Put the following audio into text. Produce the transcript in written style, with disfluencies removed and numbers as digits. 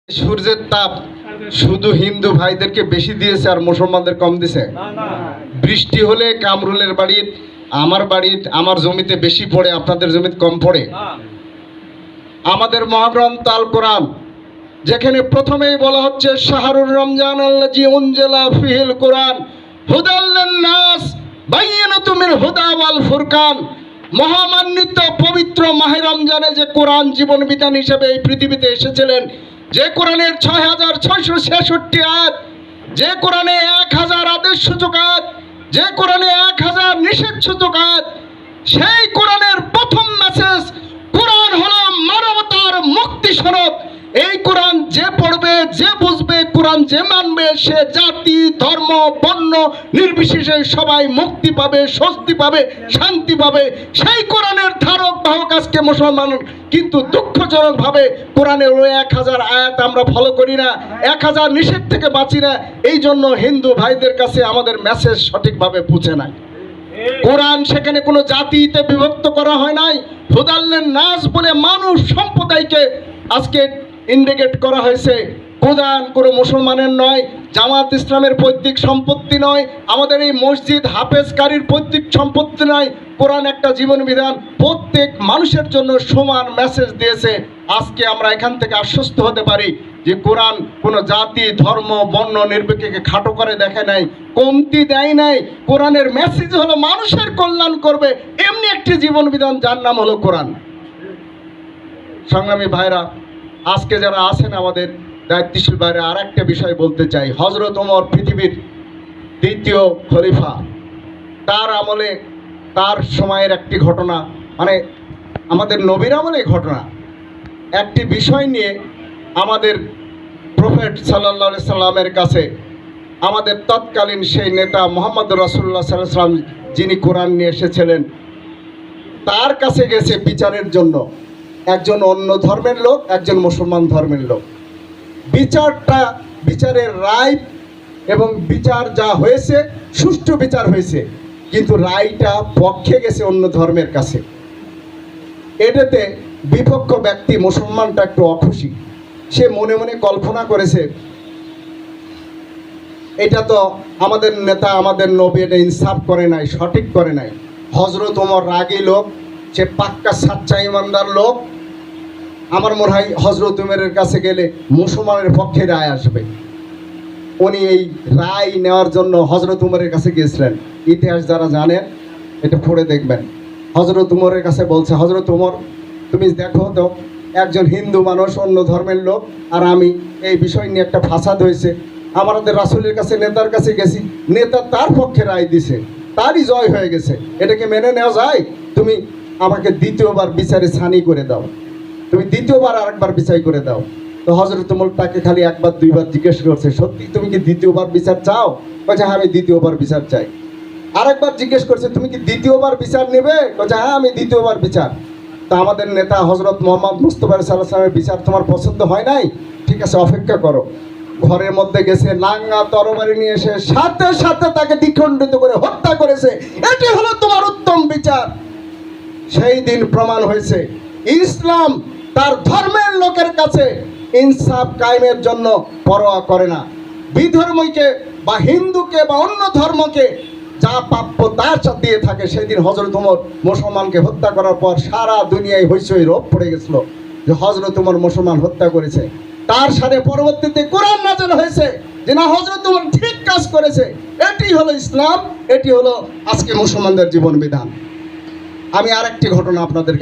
সূর্যের তাপ শুধু হিন্দু ভাইদেরকে বেশি দিয়েছে আর মুসলমানদের কম দিয়েছে। বৃষ্টি হলে কামরুলের বাড়ি, আমার বাড়ি, আমার জমিতে বেশি পড়ে, আপনাদের জমিতে কম পড়ে। আমাদের মহাগ্রন্থ আল কোরআন যেখানে প্রথমেই বলা হচ্ছে শাহরুর রমজান আল্লাযী উনজিলা ফিহিল কোরআন হুদাল লিন-নাস বায়্যিনাতুম মিনাল হুদা ওয়াল ফুরকান, মহামান্বিত পবিত্র মাহে রমজানে যে কোরআন জীবন বিধান হিসেবে এই পৃথিবীতে এসেছিলেন, যে কোরআনের ৬৬৬৬ আয়াত, যে কোরআনে ১০০০ আদেশ সূচক আয়াত, যে কোরআনে ১০০০ নিষেধ সূচক আয়াত, সেই কোরআনের প্রথম মেসেজ কোরআন হলো মানবতার মুক্তি সনদ। এই কোরআন যে পড়বে, যে বুঝবে, কোরআন যে মানবে, সে জাতি ধর্ম বর্ণ নির্বিশেষে সবাই মুক্তি পাবে, স্বস্তি পাবে, শান্তি পাবে। সেই কোরআনের ধারক বাহক আজকে মুসলমান, কিন্তু দুঃখজনকভাবে কোরআনের ওই ১০০০ আয়াত আমরা ফলো করি না, ১০০০ নিষেধ থেকে বাঁচি না। এই জন্য হিন্দু ভাইদের কাছে আমাদের মেসেজ সঠিকভাবে পৌঁছে নাই। কোরআন সেখানে কোনো জাতিতে বিভক্ত করা হয় নাই। হুদাল লিন-নাস বলে মানুষ সম্প্রদায়কে আজকে ইন্ডিকেট করা হয়েছে। কোরআন কোনো মুসলমানের নয়, জামাত ইসলামের পৈতৃক সম্পত্তি নয়, আমাদের এই মসজিদ হাফেজকারীর পৈতৃক সম্পত্তি নয়। কোরআন একটা জীবন বিধান, প্রত্যেক মানুষের জন্য সমান মেসেজ দিয়েছে। আজকে আমরা এখান থেকে আশ্বস্ত হতে পারি যে কোরআন কোনো জাতি ধর্ম বর্ণ নির্বিশেষে খাটো করে দেখে নাই, কমতি দেয় নাই। কোরআনের মেসেজ হলো মানুষের কল্যাণ করবে এমনি একটি জীবন বিধান, যার নাম হলো কোরআন। সংগ্রামী ভাইরা, আজকে যারা আছেন আমাদের দায়িত্বশীল ভাইরা, আর একটা বিষয় বলতে চাই। হযরত ওমর পৃথিবীর দ্বিতীয় খলিফা, তার আমলে, তার সময়ের একটি ঘটনা, মানে আমাদের নবীর আমলে ঘটনা, একটি বিষয় নিয়ে আমাদের প্রফেট সাল্লাল্লাহু আলাইহি সাল্লামের কাছে আমাদের তৎকালীন সেই নেতা মুহাম্মদ রাসূলুল্লাহ সাল্লাল্লাহু আলাইহি সাল্লাম, যিনি কোরআন নিয়ে এসেছিলেন, তার কাছে গেছে বিচারের জন্য। একজন অন্য ধর্মের লোক, একজন মুসলমান ধর্মের লোক। বিচারের রায় এবং বিচার যা হয়েছে সুষ্ঠু বিচার হয়েছে, কিন্তু রায়টা পক্ষে গেছে অন্য ধর্মের কাছে। এটাতে বিপক্ষ ব্যক্তি মুসলমানটা একটু অখুশি। সে মনে মনে কল্পনা করেছে, এটা তো আমাদের নেতা আমাদের নবী এটা ইনসাফ করে নাই, সঠিক করে নাই। হযরত ওমর রাগী লোক, সে পাক্কা সাচ্চা ইমানদার লোক। আমার মনে হয় হযরত ওমরের কাছে গেলে মুসলমানের পক্ষে রায় আসবে। উনি এই রায় নেওয়ার জন্য হযরত ওমরের কাছে গিয়েছিলেন। ইতিহাস যারা জানেন এটা পড়ে দেখবেন। হযরত ওমরের কাছে বলছে, হযরত ওমর তুমি দেখো তো, একজন হিন্দু মানুষ, অন্য ধর্মের লোক, আর আমি, এই বিষয় নিয়ে একটা ফাসাদ হয়েছে। আমাদের রাসূলের কাছে, নেতার কাছে গেছি, নেতা তার পক্ষে রায় দিছে, তারই জয় হয়ে গেছে। এটাকে মেনে নেওয়া যায়? তুমি আমাকে দ্বিতীয়বার বিচারে ছানি করে দাও, তুমি দ্বিতীয়বার আরেকবার বিচার করে দাও। তো হযরত ওমর তাকে খালি একবার দুইবার জিজ্ঞেস করছে, সত্যি তুমি কি দ্বিতীয়বার বিচার চাও? বলছে হ্যাঁ, আমি দ্বিতীয়বার বিচার চাই। আরেকবার জিজ্ঞেস করছে, তুমি কি দ্বিতীয়বার বিচার নেবে? বলছে হ্যাঁ, আমি দ্বিতীয়বার বিচার। তা আমাদের নেতা হযরত মুহাম্মদ মুস্তাফা সাল্লাল্লাহু আলাইহি ওয়াসাল্লামের বিচার তোমার পছন্দ হয় নাই? ঠিক আছে, অপেক্ষা করো। ঘরের মধ্যে গেছে, নাঙ্গা তরবারি নিয়ে এসে সাথে সাথে তাকে দ্বিখণ্ডিত করে হত্যা করেছে। এটি হলো তোমার উত্তম বিচার। সেই দিন প্রমাণ হয়েছে ইসলাম তার ধর্মের লোকের কাছে ইনসাফ কায়েমের জন্য পরোয়া করে না। বিধর্মীকে বা হিন্দুকে বা অন্য ধর্মকে যা প্রাপ্য তার দিয়ে থাকে। সেদিন হযরত ওমর মুসলমানকে হত্যা করার পর সারা দুনিয়ায় হইচই রোপ পড়ে গেছিল যে হযরত ওমর মুসলমান হত্যা করেছে। তার সাথে পরবর্তীতে কোরআন নাযিল হয়েছে যে না, হযরত ওমর ঠিক কাজ করেছে। এটি হলো ইসলাম, এটি হলো আজকে মুসলমানদের জীবন বিধান। আমি আরেকটি ঘটনা আপনাদের